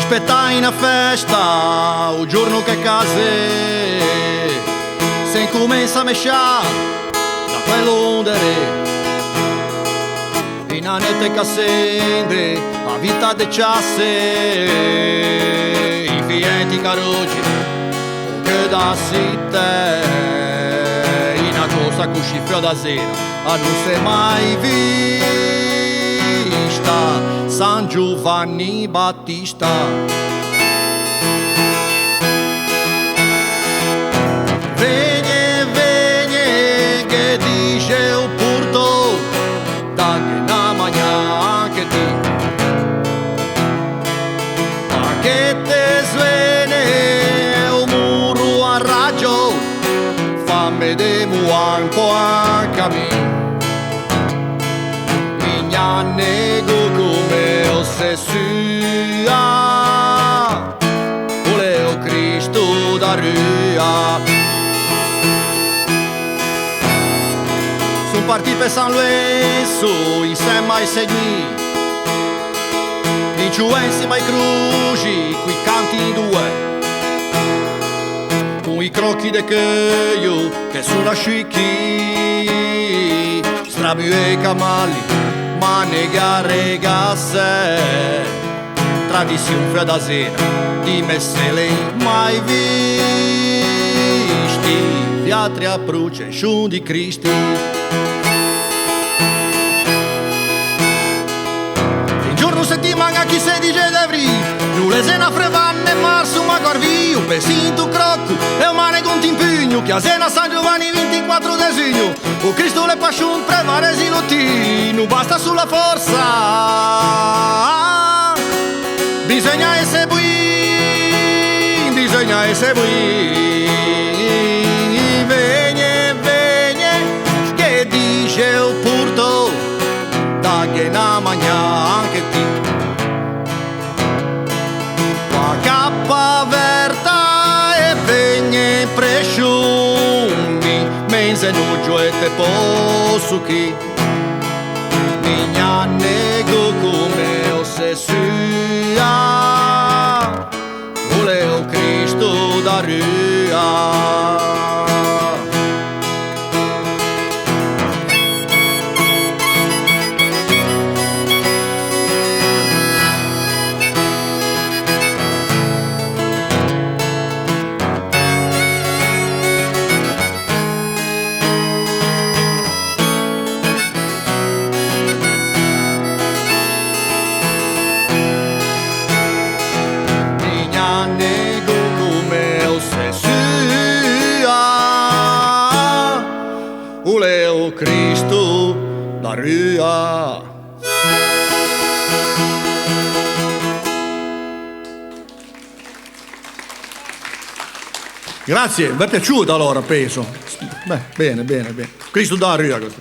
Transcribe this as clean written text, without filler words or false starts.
aspettai una festa, un giorno che case, se incomincia a mesciare da quell'ondere. In anette che accende, a vita deciasse, i fienti caroci, o che da sitte, una cosa così fio da sera, a non si è mai vista, San Giovanni Battista. Vieni, vieni, che dice un porto, da che na magna anche ti, ma che te svene un muro a raggio, fammi demo un po' anche a me. Migna nego come ossessia, voleo Cristo da rua. Son partiti per San Lorenzo insieme ai segni, in giù insieme ai cruci, qui canti in due, con i crocchi de cuoio che sono scicchi, strabio e cavalli, ma negare gasse, tradizione fra da sera, di messele mai visti, viatri a pruce, sciun di Cristi. In giorno settimana chi se dice d'evri, non le sena frevanne marzo ma corvio, pesinto crocco e un mane conti in pugno, che a sena San Giovanni 24 designo, o Cristo le pasciun prevaresi lotti, non basta sulla forza, bisogna essere buoni, bisogna essere buoni. Vieni, vieni, che dice un porto, da che na magna anche ti. Qua cappa verta e vieni presciumi, mense nuggio e te posso chi. Migna nego come ossessia, voleo Cristo da rua. Voleo Cristo da rua. Grazie, vi è piaciuto allora, penso. Beh, bene, bene, bene. Cristo da rua questo.